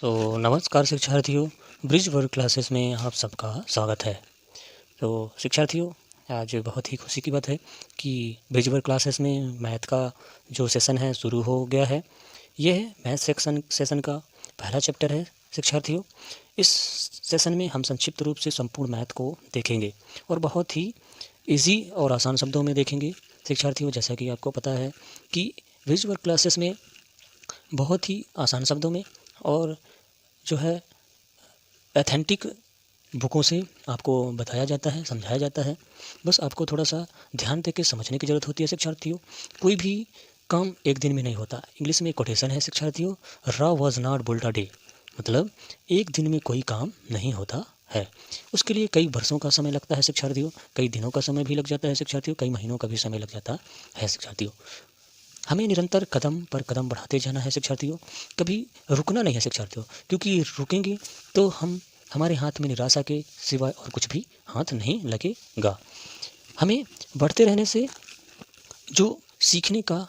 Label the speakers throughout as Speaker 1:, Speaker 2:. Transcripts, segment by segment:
Speaker 1: नमस्कार शिक्षार्थियों, bridge work classes में आप सबका स्वागत है। तो शिक्षार्थियों, आज बहुत ही खुशी की बात है कि ब्रिज वर्क क्लासेस में मैथ का जो सेशन है शुरू हो गया है। यह मैथ सेशन का पहला चैप्टर है शिक्षार्थियों। इस सेशन में हम संक्षिप्त रूप से संपूर्ण मैथ को देखेंगे और बहुत ही इजी और आसान शब्दों में देखेंगे शिक्षार्थियों। जैसा कि आपको पता है कि ब्रिज वर्क क्लासेस में बहुत ही आसान शब्दों में और जो है ऑथेंटिक बुकों से आपको बताया जाता है, समझाया जाता है। बस आपको थोड़ा सा ध्यान देकर समझने की ज़रूरत होती है शिक्षार्थियों। कोई भी काम एक दिन में नहीं होता। इंग्लिश में एक कोटेशन है शिक्षार्थियों, Rome was not built a day, मतलब एक दिन में कोई काम नहीं होता है। उसके लिए कई वर्षों का समय लगता है शिक्षार्थियों, कई दिनों का समय भी लग जाता है शिक्षार्थियों, कई महीनों का भी समय लग जाता है शिक्षार्थियों। हमें निरंतर कदम पर कदम बढ़ाते जाना है शिक्षार्थियों, कभी रुकना नहीं है शिक्षार्थियों, क्योंकि रुकेंगे तो हमारे हाथ में निराशा के सिवाय और कुछ भी हाथ नहीं लगेगा। हमें बढ़ते रहने से जो सीखने का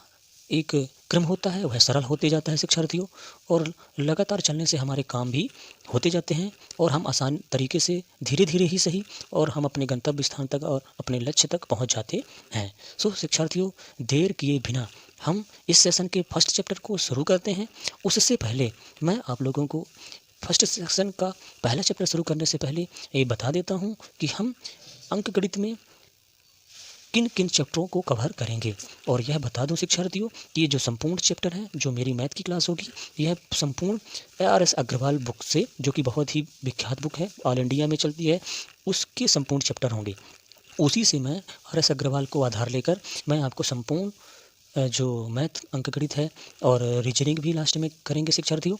Speaker 1: एक क्रम होता है वह सरल होते जाता है शिक्षार्थियों, और लगातार चलने से हमारे काम भी होते जाते हैं और हम आसान तरीके से धीरे धीरे ही सही और हम अपने गंतव्य स्थान तक और अपने लक्ष्य तक पहुंच जाते हैं। शिक्षार्थियों, देर किए बिना हम इस सेशन के फर्स्ट चैप्टर को शुरू करते हैं। उससे पहले मैं आप लोगों को फर्स्ट सेशन का पहला चैप्टर शुरू करने से पहले ये बता देता हूँ कि हम अंकगणित में किन किन चैप्टरों को कवर करेंगे। और यह बता दूं शिक्षार्थियों कि ये जो संपूर्ण चैप्टर है, जो मेरी मैथ की क्लास होगी, यह संपूर्ण ARS अग्रवाल बुक से, जो कि बहुत ही विख्यात बुक है, ऑल इंडिया में चलती है, उसके संपूर्ण चैप्टर होंगे। उसी से मैं RS अग्रवाल को आधार लेकर मैं आपको संपूर्ण जो मैथ अंकगणित है और रीजनिंग भी लास्ट में करेंगे शिक्षार्थियों।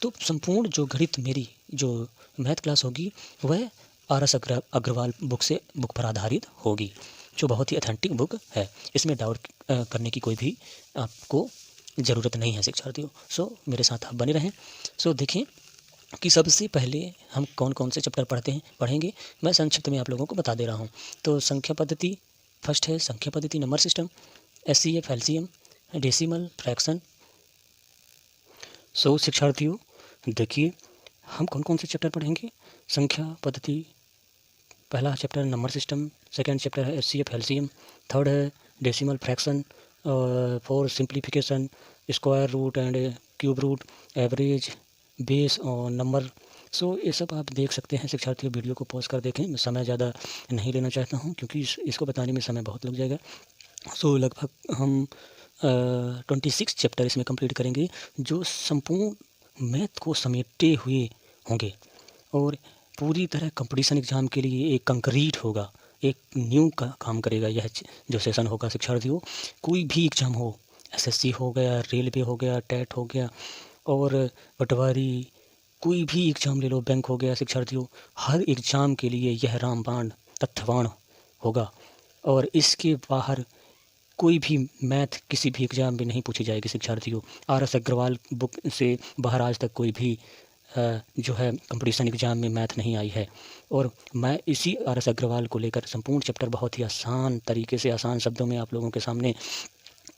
Speaker 1: तो संपूर्ण जो गणित मेरी जो मैथ क्लास होगी वह RS अग्रवाल बुक पर आधारित होगी, जो बहुत ही ऑथेंटिक बुक है। इसमें डाउट करने की कोई भी आपको ज़रूरत नहीं है शिक्षार्थियों। मेरे साथ आप बने रहें। देखें कि सबसे पहले हम कौन कौन से चैप्टर पढ़ेंगे। मैं संक्षिप्त में आप लोगों को बता दे रहा हूँ। तो संख्या पद्धति फर्स्ट है, संख्या पद्धति, number system, SCF, LCM, decimal, fraction. शिक्षार्थियों देखिए, हम कौन कौन से चैप्टर पढ़ेंगे। संख्या पद्धति पहला chapter number system, second chapter है SCF, एलसीएम, थर्ड है decimal, fraction, four simplification, square root and cube root, average, base और नंबर। ये सब आप देख सकते हैं शिक्षार्थियों। वीडियो को पॉज कर देखें, मैं समय ज़्यादा नहीं लेना चाहता हूं क्योंकि इसको बताने में समय बहुत लग जाएगा। लगभग हम 26 चैप्टर इसमें कंप्लीट करेंगे, जो संपूर्ण मैथ को समेटे हुए होंगे और पूरी तरह कंपटीशन एग्ज़ाम के लिए एक कंक्रीट होगा, एक न्यू का काम करेगा यह जो सेशन होगा शिक्षार्थियों। कोई भी एग्ज़ाम हो, SSC हो गया, रेलवे हो गया, टेट हो गया और पटवारी, कोई भी एग्ज़ाम ले लो, बैंक हो गया शिक्षार्थियों, हर एग्ज़ाम के लिए यह रामबाण तथ्यवान होगा। और इसके बाहर कोई भी मैथ किसी भी एग्ज़ाम में नहीं पूछी जाएगी शिक्षार्थियों। RS अग्रवाल बुक से बाहर आज तक कोई भी जो है कंपटीशन एग्ज़ाम में मैथ नहीं आई है। और मैं इसी RS अग्रवाल को लेकर संपूर्ण चैप्टर बहुत ही आसान तरीके से, आसान शब्दों में आप लोगों के सामने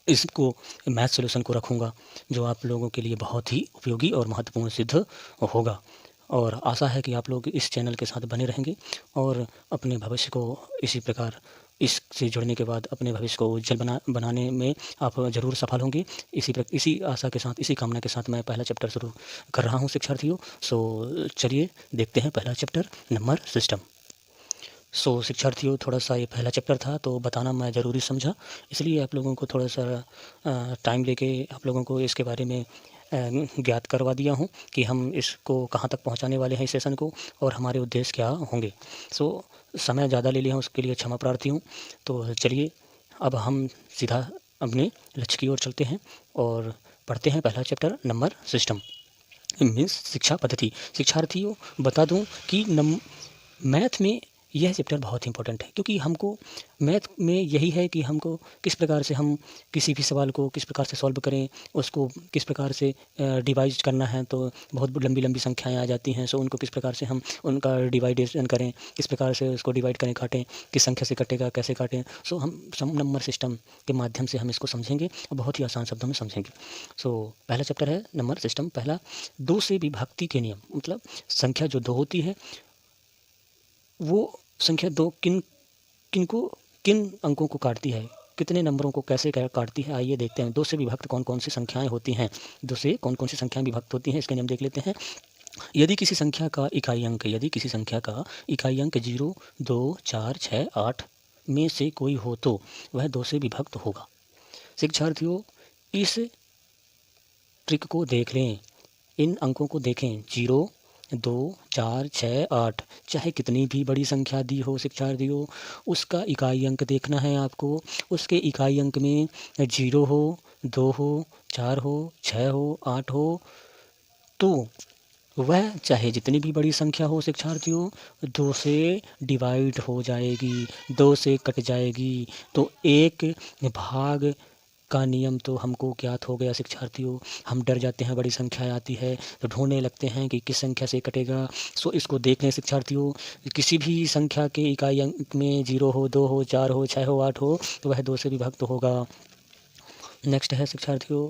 Speaker 1: इसको मैथ सॉल्यूशन को रखूँगा, जो आप लोगों के लिए बहुत ही उपयोगी और महत्वपूर्ण सिद्ध होगा। और आशा है कि आप लोग इस चैनल के साथ बने रहेंगे और अपने भविष्य को इसी प्रकार इससे जुड़ने के बाद अपने भविष्य को उज्जवल बनाने में आप ज़रूर सफल होंगे। इसी आशा के साथ, इसी कामना के साथ मैं पहला चैप्टर शुरू कर रहा हूँ शिक्षार्थियों। चलिए देखते हैं पहला चैप्टर, नंबर सिस्टम। शिक्षार्थियों, थोड़ा सा ये पहला चैप्टर था तो बताना मैं ज़रूरी समझा, इसलिए आप लोगों को थोड़ा सा टाइम लेके आप लोगों को इसके बारे में ज्ञात करवा दिया हूँ कि हम इसको कहाँ तक पहुँचाने वाले हैं इस सेशन को और हमारे उद्देश्य क्या होंगे। समय ज़्यादा ले लिया हूँ, उसके लिए क्षमा प्रार्थी हूँ। तो चलिए अब हम सीधा अपने लक्ष्य की ओर चलते हैं और पढ़ते हैं पहला चैप्टर, नंबर सिस्टम मीन्स शिक्षा पद्धति। शिक्षार्थियों बता दूं कि मैथ में यह चैप्टर बहुत इंपॉर्टेंट है, क्योंकि हमको मैथ में यही है कि हमको किस प्रकार से हम किसी भी सवाल को किस प्रकार से सॉल्व करें, उसको किस प्रकार से डिवाइड करना है। तो बहुत लंबी लंबी संख्याएं आ जाती हैं, सो उनको किस प्रकार से हम उनका डिवाइडेशन करें, किस प्रकार से उसको डिवाइड करें, काटें, किस संख्या से कटेगा, कैसे काटें। सो हम सम नंबर सिस्टम के माध्यम से हम इसको समझेंगे और बहुत ही आसान शब्दों में समझेंगे। सो पहला चैप्टर है नंबर सिस्टम। पहला, दो से विभक्ति के नियम। मतलब संख्या जो दो होती है वो संख्या दो किन अंकों को काटती है, कितने नंबरों को कैसे काटती है, आइए देखते हैं। दो से विभक्त कौन कौन सी संख्याएं होती हैं, दो से कौन कौन सी संख्याएं विभक्त होती हैं, इसके नियम देख लेते हैं। यदि किसी संख्या का इकाई अंक 0, 2, 4, 6, 8 में से कोई हो तो वह दो से विभक्त होगा। शिक्षार्थियों, इस ट्रिक को देख लें, इन अंकों को देखें, 0, 2, 4, 6, 8, चाहे कितनी भी बड़ी संख्या दी हो शिक्षार्थियों, उसका इकाई अंक देखना है आपको। उसके इकाई अंक में 0 हो, 2 हो, 4 हो, 6 हो, 8 हो, तो वह चाहे जितनी भी बड़ी संख्या हो शिक्षार्थियों, 2 से डिवाइड हो जाएगी, 2 से कट जाएगी। तो एक भाग का नियम तो हमको ज्ञात हो गया शिक्षार्थियों। हम डर जाते हैं, बड़ी संख्या आती है तो ढूंढने लगते हैं कि किस संख्या से कटेगा। सो इसको देख लें शिक्षार्थियों, किसी भी संख्या के इकाई अंक में 0 हो, 2 हो, 4 हो, 6 हो, 8 हो, तो वह 2 से विभक्त होगा। नेक्स्ट है शिक्षार्थियों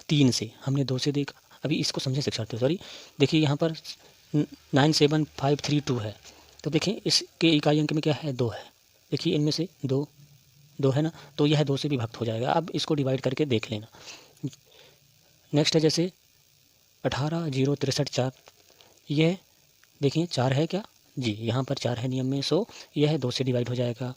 Speaker 1: 3 से। हमने 2 से देखा, अभी इसको समझें शिक्षार्थियों। सॉरी, देखिए यहाँ पर 97532 है, तो देखिए इसके इकाई अंक में क्या है, 2 है। देखिए इनमें से 2 है ना, तो यह 2 से विभक्त हो जाएगा। अब इसको डिवाइड करके देख लेना। नेक्स्ट है जैसे 18,063,4, यह देखिए 4 है क्या जी, यहाँ पर 4 है नियम में, सो यह 2 से डिवाइड हो जाएगा।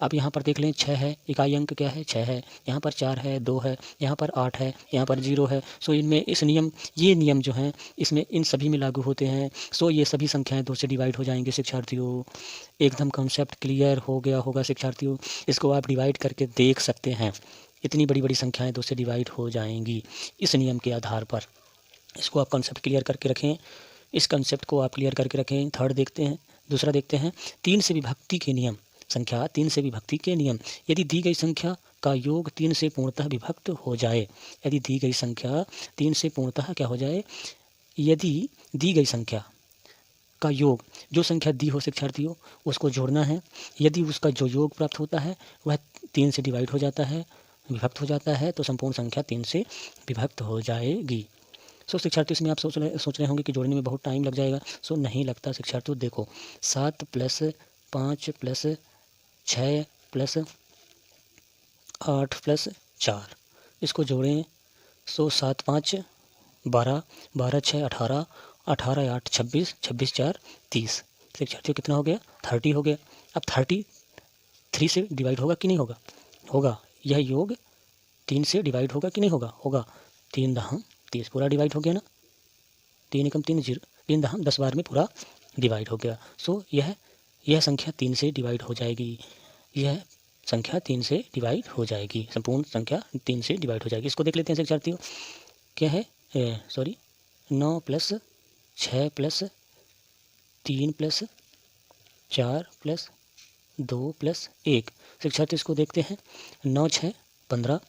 Speaker 1: अब यहाँ पर देख लें 6 है, इकाई अंक क्या है, 6 है, यहाँ पर 4 है, 2 है, यहाँ पर 8 है, यहाँ पर 0 है। सो इनमें ये नियम जो हैं इसमें इन सभी में लागू होते हैं। सो ये सभी संख्याएं 2 से डिवाइड हो जाएंगे शिक्षार्थियों। एकदम कॉन्सेप्ट क्लियर हो गया होगा शिक्षार्थियों। इसको आप डिवाइड करके देख सकते हैं, इतनी बड़ी बड़ी संख्याएं 2 से डिवाइड हो जाएंगी इस नियम के आधार पर। इसको आप कॉन्सेप्ट क्लियर करके रखें, इस कंसेप्ट को आप क्लियर करके रखें। थर्ड देखते हैं, दूसरा देखते हैं 3 से विभक्ति के नियम। संख्या 3 से विभक्ति के नियम। यदि दी गई संख्या का योग 3 से पूर्णतः विभक्त हो जाए, यदि दी गई संख्या 3 से पूर्णतः क्या हो जाए, यदि दी गई संख्या का योग, जो संख्या दी हो शिक्षार्थियों उसको जोड़ना है, यदि उसका जो योग प्राप्त होता है वह 3 से डिवाइड हो जाता है, विभक्त हो जाता है, तो संपूर्ण संख्या 3 से विभक्त हो जाएगी। सो शिक्षार्थियों, इसमें आप सोच रहे होंगे कि जोड़ने में बहुत टाइम लग जाएगा। सो नहीं लगता शिक्षार्थियों। देखो 7 + 5 + 6 + 8 + 4, इसको जोड़ें। सो 7 × 5 = 12, 12 × 6 = 18, 18 × 8 = 26, 26 × 4 = 30। शिक्षार्थियों कितना हो गया, 30 हो गया। अब 30 3 से डिवाइड होगा कि नहीं होगा, होगा। यह योग 3 से डिवाइड होगा कि नहीं होगा, होगा। 3 × 30 पूरा डिवाइड हो गया ना, 3 × 3 = 0, 3 × 10 बार में पूरा डिवाइड हो गया। सो यह संख्या 3 से डिवाइड हो जाएगी, यह संख्या 3 से डिवाइड हो जाएगी, संपूर्ण संख्या 3 से डिवाइड हो जाएगी। इसको देख लेते हैं शिक्षार्थियों, क्या है, 9 + 6 + 3 + 4 + 2 + 1। शिक्षार्थी इसको देखते हैं। 9 × 6 = 15,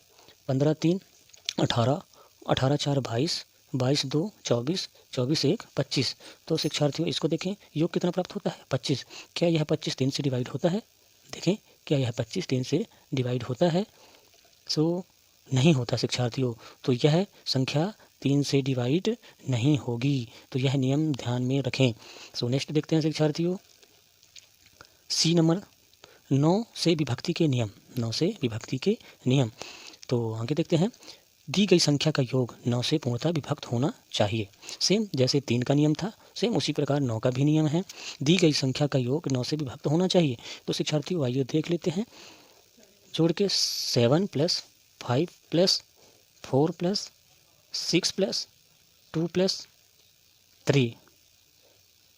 Speaker 1: 15 × 3 = 18, 18 × 4 = 22, 22 × 2 = 24, 24 × 1 = 25। तो शिक्षार्थियों इसको देखें, योग कितना प्राप्त होता है, 25। क्या यह 25 3 से डिवाइड होता है, देखें क्या यह 25 3 से डिवाइड होता है, सो नहीं होता शिक्षार्थियों। तो यह संख्या 3 से डिवाइड नहीं होगी, तो यह नियम ध्यान में रखें। सो नेक्स्ट देखते हैं शिक्षार्थियों, सी नंबर 9 से विभक्ति के नियम। 9 से विभक्ति के नियम, तो आगे देखते हैं। दी गई संख्या का योग 9 से पूर्णतः विभक्त होना चाहिए। सेम जैसे 3 का नियम था, सेम उसी प्रकार 9 का भी नियम है। दी गई संख्या का योग 9 से विभक्त होना चाहिए। तो शिक्षार्थियों आइए देख लेते हैं, जोड़ के 7 + 5 + 4 + 6 + 2 + 3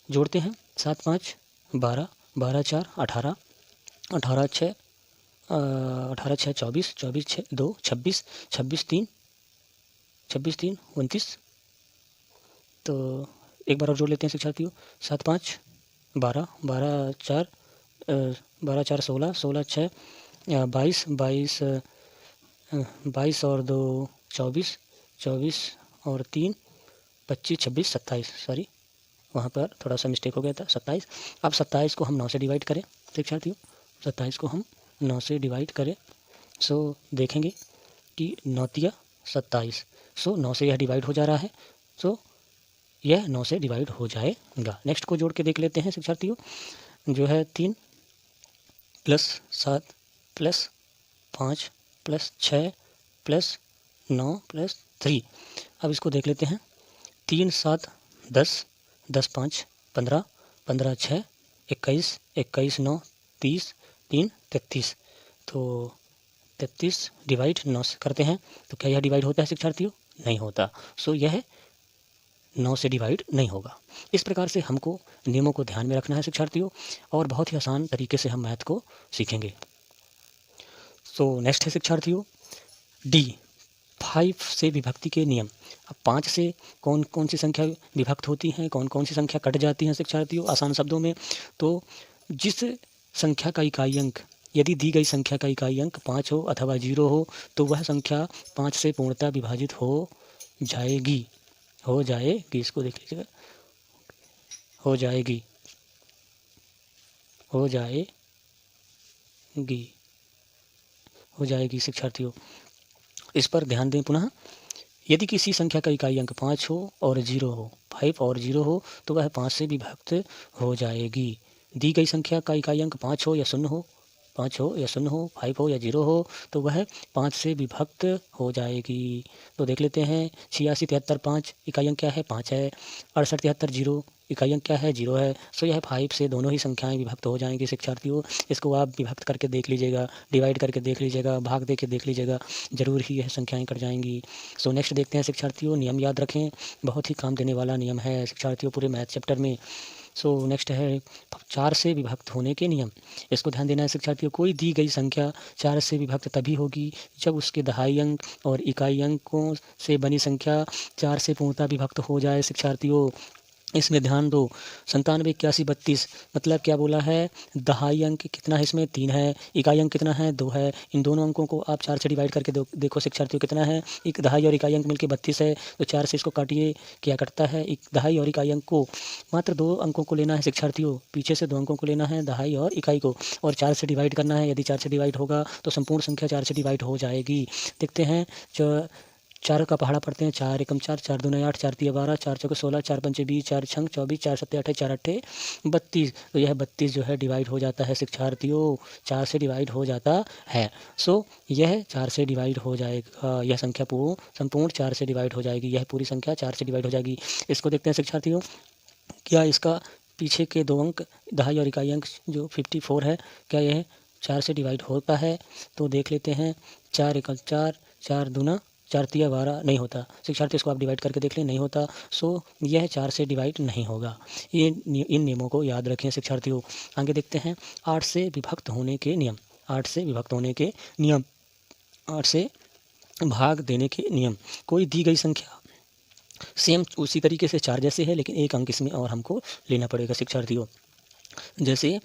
Speaker 1: जोड़ते हैं। 7 × 5 = 12, 12 × 4 = 18, 18 × 6 18 × 6 = 24, 24 × 6 = 2 = 26, 26 × 3 = 29। तो एक बार और जोड़ लेते हैं शिक्षार्थियों। 7 5 12, 12 4 12 4 16, 16 6 22, 22 22 और 2 24, 24 और 3 25 26 27, सॉरी वहाँ पर थोड़ा सा मिस्टेक हो गया था, 27। अब 27 को हम 9 से डिवाइड करें शिक्षार्थियों, 27 को हम 9 से डिवाइड करें, सो देखेंगे कि 9 तिया 27, सो 9 से यह डिवाइड हो जा रहा है, सो यह 9 से डिवाइड हो जाएगा। नेक्स्ट को जोड़ के देख लेते हैं शिक्षार्थियों, जो है 3 plus 7 plus 5 plus 6 plus 9 plus 3। अब इसको देख लेते हैं। 3 7 10, 10 5 15, 15 6 21, 21 9 30, 3 33। तो 33 डिवाइड 9 से करते हैं, तो क्या यह डिवाइड होता है शिक्षार्थियों? नहीं होता। सो यह 9 से डिवाइड नहीं होगा। इस प्रकार से हमको नियमों को ध्यान में रखना है शिक्षार्थियों, और बहुत ही आसान तरीके से हम मैथ को सीखेंगे। सो नेक्स्ट है शिक्षार्थियों डी, 5 से विभक्ति के नियम। अब 5 से कौन कौन सी संख्या विभक्त होती हैं, कौन कौन सी संख्या कट जाती हैं शिक्षार्थियों? आसान शब्दों में, तो जिस संख्या का इकाई अंक, यदि दी गई संख्या का इकाई अंक 5 हो अथवा 0 हो, तो वह संख्या 5 से पूर्णतः विभाजित हो जाएगी। हो जाएगी, इसको देख लीजिएगा, हो जाएगी, हो जाएगी, हो जाएगी शिक्षार्थियों। इस पर ध्यान दें पुनः। यदि किसी संख्या का इकाई अंक 5 हो और 0 हो, 5 और 0 हो, तो वह 5 से विभक्त हो जाएगी। दी गई संख्या का इकाई अंक 5 हो या 0 हो, 5 हो या 0 हो, 5 हो या 0 हो, तो वह 5 से विभक्त हो जाएगी। तो देख लेते हैं। 86 73 5 इकाई अंक क्या है? 5 है। 68 73 0 इकाई अंक क्या है? 0 है। सो यह 5 से दोनों ही संख्याएं विभक्त हो जाएंगी शिक्षार्थियों। इसको आप विभक्त करके देख लीजिएगा, डिवाइड करके देख लीजिएगा, भाग दे के देख लीजिएगा, जरूर ही यह संख्याएं कट जाएंगी। सो नेक्स्ट देखते हैं शिक्षार्थियों, नियम याद रखें, बहुत ही काम देने वाला नियम है शिक्षार्थियों पूरे मैथ चैप्टर में। सो नेक्स्ट है 4 से विभक्त होने के नियम। इसको ध्यान देना है शिक्षार्थियों। कोई दी गई संख्या 4 से विभक्त तभी होगी जब उसके दहाई अंक और इकाई अंकों से बनी संख्या 4 से पूर्णतः विभक्त हो जाए शिक्षार्थियों। इसमें ध्यान दो। 97 81 32 मतलब क्या बोला है? दहाई अंक कितना है इसमें? 3 है। इकाई अंक कितना है? 2 है। इन दोनों अंकों को आप 4 से डिवाइड करके देखो शिक्षार्थियों कितना है? एक दहाई और इकाई अंक मिलकर 32 है। तो 4 से इसको काटिए, क्या कटता है? एक दहाई और इकाई अंक को मात्र 2 अंकों को लेना है शिक्षार्थियों, पीछे से 2 अंकों को लेना है, दहाई और इकाई को, और 4 से डिवाइड करना है। यदि 4 से डिवाइड होगा तो संपूर्ण संख्या 4 से डिवाइड हो जाएगी। देखते हैं, जो 4 का पहाड़ा पढ़ते हैं। 4 एकम 4, 4 दूना 8, 4 तिया 12, 4 चौके 16, 4 पंचे 20, 4 छंग 24, 4 सत्ते 28, 4 अट्ठे 32। तो यह 32 जो है डिवाइड हो जाता है शिक्षार्थियों, 4 से डिवाइड हो जाता है। सो यह 4 से डिवाइड हो जाएगा, यह संख्या संपूर्ण 4 से डिवाइड हो जाएगी, यह पूरी संख्या 4 से डिवाइड हो जाएगी। इसको देखते हैं शिक्षार्थियों, क्या इसका पीछे के 2 अंक दहाई और इकाई अंक जो 54 है, क्या यह 4 से डिवाइड होता है? तो देख लेते हैं। 4 एकम 4, 4 दूना 4 तिया 12 नहीं होता शिक्षार्थी, इसको आप डिवाइड करके देख लें, नहीं होता। सो यह 4 से डिवाइड नहीं होगा। इन नियमों को याद रखें शिक्षार्थियों। आगे देखते हैं 8 से विभक्त होने के नियम। 8 से विभक्त होने के नियम, 8 से भाग देने के नियम। कोई दी गई संख्या सेम उसी तरीके से 4 जैसे है, लेकिन एक अंक इसमें और हमको लेना पड़ेगा शिक्षार्थियों। जैसे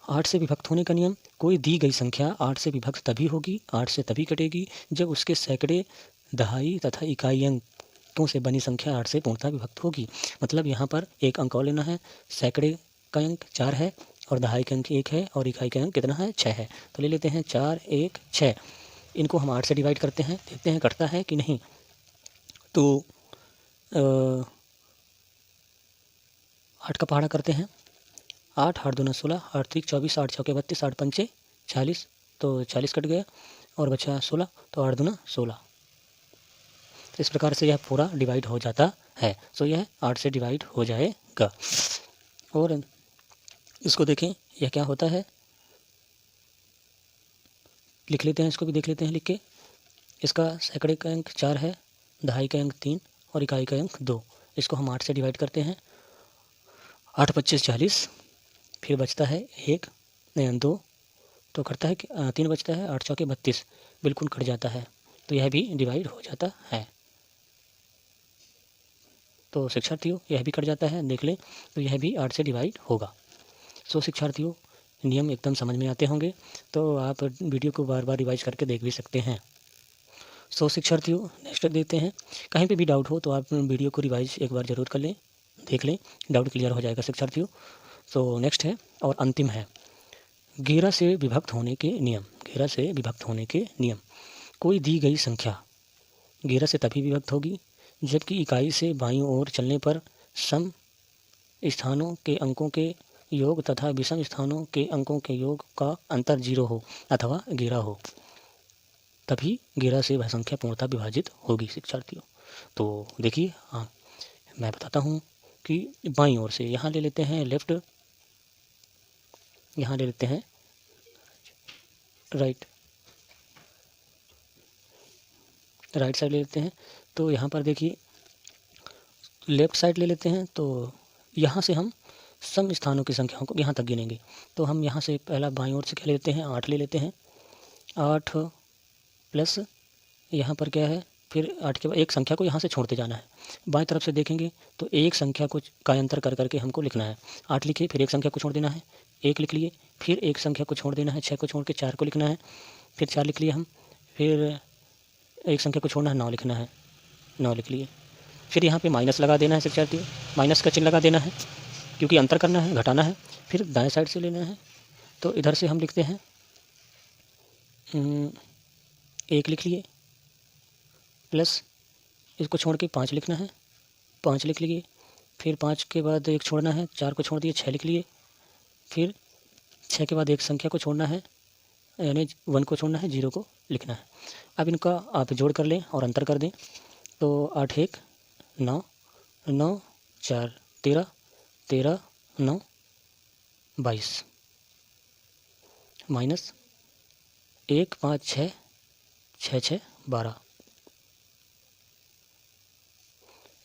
Speaker 1: 8 से विभक्त होने का नियम, कोई दी गई संख्या 8 से विभक्त तभी होगी, 8 से तभी कटेगी जब उसके सैकड़े, दहाई तथा इकाई अंकों से बनी संख्या 8 से पूर्णतः विभक्त होगी। मतलब यहाँ पर एक अंक और लेना है। सैकड़े का अंक 4 है और दहाई का अंक 1 है और इकाई का अंक कितना है? 6 है। तो ले लेते हैं 4 1 6। इनको हम 8 से डिवाइड करते हैं, देखते हैं कटता है कि नहीं। तो 8 का पहाड़ा करते हैं। 8 8 दूना 16, 8 3 24, 8 चौके 32, 8 पंचे 40, तो 40 कट गया और बचा 16, तो 8 दूना 16। तो इस प्रकार से यह पूरा डिवाइड हो जाता है। सो यह 8 से डिवाइड हो जाएगा। और इसको देखें, यह क्या होता है, लिख लेते हैं, इसको भी देख लेते हैं लिख के। इसका सैकड़े का अंक 4 है, दहाई का अंक 3 और इकाई का अंक 2। इसको हम 8 से डिवाइड करते हैं। 8 25 40, फिर बचता है 1 नहीं 2, तो कटता है कि 3 बचता है। 8 चौके 32, बिल्कुल कट जाता है। तो यह भी डिवाइड हो जाता है। तो शिक्षार्थियों यह भी कट जाता है, देख लें तो यह भी 8 से डिवाइड होगा। सो शिक्षार्थियों नियम एकदम समझ में आते होंगे, तो आप वीडियो को बार बार रिवाइज करके देख भी सकते हैं। सो शिक्षार्थियों नेक्स्ट देखते हैं। कहीं पे भी डाउट हो तो आप वीडियो को रिवाइज एक बार ज़रूर कर लें, देख लें, डाउट क्लियर हो जाएगा शिक्षार्थियों। सो नेक्स्ट है और अंतिम है घेरा से विभक्त होने के नियम। घेरा से विभक्त होने के नियम। कोई दी गई संख्या घेरा से तभी विभक्त होगी जबकि इकाई से बाईं ओर चलने पर सम स्थानों के अंकों के योग तथा विषम स्थानों के अंकों के योग का अंतर 0 हो अथवा घेरा हो, तभी घेरा से वह संख्या पूर्णतः विभाजित होगी शिक्षार्थियों। तो देखिए, हाँ मैं बताता हूँ कि बाईं ओर से यहाँ ले लेते हैं लेफ्ट, यहाँ ले लेते हैं राइट साइड ले लेते हैं। तो यहाँ पर देखिए लेफ्ट साइड ले लेते हैं, तो यहाँ से हम सम स्थानों की संख्याओं को यहाँ तक गिनेंगे। तो हम यहाँ से पहला बाईं ओर से क्या ले लेते हैं, 8 ले लेते हैं। 8 प्लस यहाँ पर क्या है, फिर 8 के बाद एक संख्या को यहाँ से छोड़ते जाना है। बाएं तरफ से देखेंगे तो एक संख्या को का अंतर कर करके हमको लिखना है। 8 लिखिए, फिर एक संख्या को छोड़ देना है, 1 लिख लिए, फिर एक संख्या को छोड़ देना है, 6 को छोड़ के 4 को लिखना है, फिर 4 लिख लिए हम, फिर एक संख्या को छोड़ना है, 9 लिखना है, 9 लिख लिए। फिर यहाँ पे माइनस लगा देना है शिक्षार्थियों, माइनस का चिन्ह लगा देना है क्योंकि अंतर करना है, घटाना है। फिर दाएं साइड से लेना है, तो इधर से हम लिखते हैं 1 लिख लिए, प्लस इसको छोड़ के 5 लिखना है, 5 लिख लिए, फिर 5 के बाद 1 छोड़ना है, 4 को छोड़ दिए, 6 लिख लिए, फिर 6 के बाद एक संख्या को छोड़ना है, यानी 1 को छोड़ना है, 0 को लिखना है। अब इनका आप जोड़ कर लें और अंतर कर दें, तो 8 1 9, 9 4 13, 13 9 22, माइनस 1 5 6 6 6 12।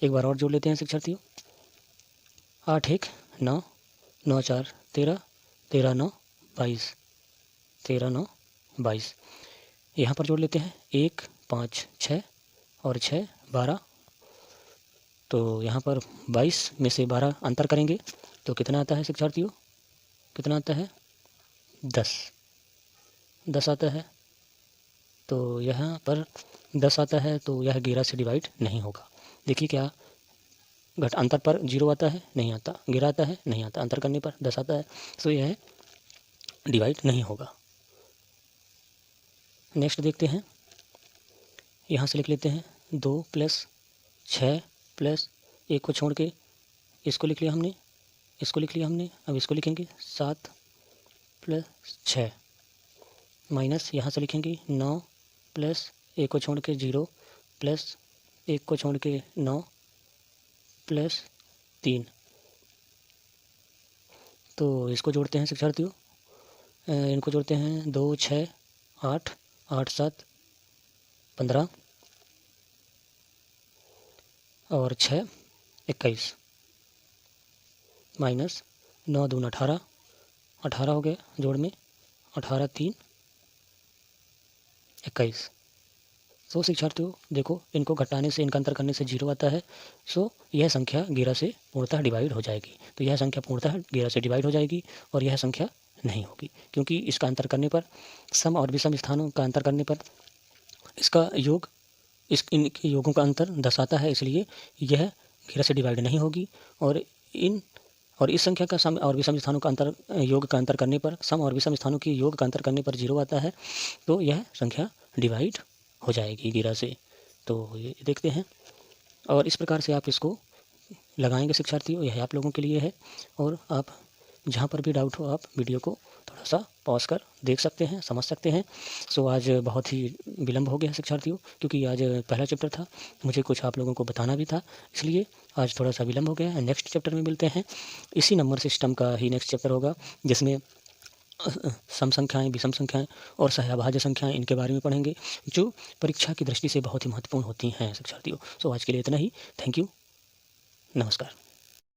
Speaker 1: एक बार और जोड़ लेते हैं शिक्षार्थियों, 8 1 9, 9 4 13, 13 9 22, 13 9 22। यहाँ पर जोड़ लेते हैं 1 5 6 और 6 12। तो यहाँ पर 22 में से 12 अंतर करेंगे तो कितना आता है शिक्षार्थियों, कितना आता है, 10 आता है। तो यहाँ पर 10 आता है, तो यह घेरा से डिवाइड नहीं होगा। देखिए क्या अंतर पर 0 आता है, नहीं आता, घेरा आता है, नहीं आता, अंतर करने पर 10 आता है, तो यह डिवाइड नहीं होगा। नेक्स्ट देखते हैं, यहाँ से लिख लेते हैं 2 प्लस 6 प्लस 1 को छोड़ के इसको लिख लिया हमने, इसको लिख लिया हमने, अब इसको लिखेंगे 7 प्लस 6, माइनस यहाँ से लिखेंगे 9 प्लस 1 को छोड़ के 0 प्लस 1 को छोड़ के 9 प्लस 3। तो इसको जोड़ते हैं शिक्षार्थियों, इनको जोड़ते हैं 2 6 8 8 7 15 और 6 21, माइनस 9 दून 18, 18 हो गया जोड़ में, 18 3 21। सो शिक्षार्थियों देखो, इनको घटाने से, इनका अंतर करने से 0 आता है। सो यह संख्या घेरा से पूर्णतः डिवाइड हो जाएगी। तो यह संख्या पूर्णतः घेरा से डिवाइड हो जाएगी और यह संख्या नहीं होगी, क्योंकि इसका अंतर करने पर, सम और विषम स्थानों का अंतर करने पर इसका योग, इनके योगों का अंतर 10 आता है, इसलिए यह घेरा से डिवाइड नहीं होगी। और इस संख्या का सम और विषम स्थानों का अंतर, योग का अंतर करने पर, सम और विषम स्थानों के योग का अंतर करने पर 0 आता है, तो यह संख्या डिवाइड हो जाएगी घेरा से। तो ये देखते हैं, और इस प्रकार से आप इसको लगाएंगे शिक्षार्थियों, यह आप लोगों के लिए है। और आप जहाँ पर भी डाउट हो, आप वीडियो को थोड़ा सा पॉज कर देख सकते हैं, समझ सकते हैं। सो आज बहुत ही विलम्ब हो गया शिक्षार्थियों, क्योंकि आज पहला चैप्टर था, मुझे कुछ आप लोगों को बताना भी था, इसलिए आज थोड़ा सा विलम्ब हो गया है। नेक्स्ट चैप्टर में मिलते हैं, इसी नंबर सिस्टम का ही नेक्स्ट चैप्टर होगा, जिसमें सम संख्याएँ, विषम संख्याएँ और सहअभाज्य संख्याएँ, इनके बारे में पढ़ेंगे, जो परीक्षा की दृष्टि से बहुत ही महत्वपूर्ण होती हैं शिक्षार्थियों। सो आज के लिए इतना ही। थैंक यू, नमस्कार।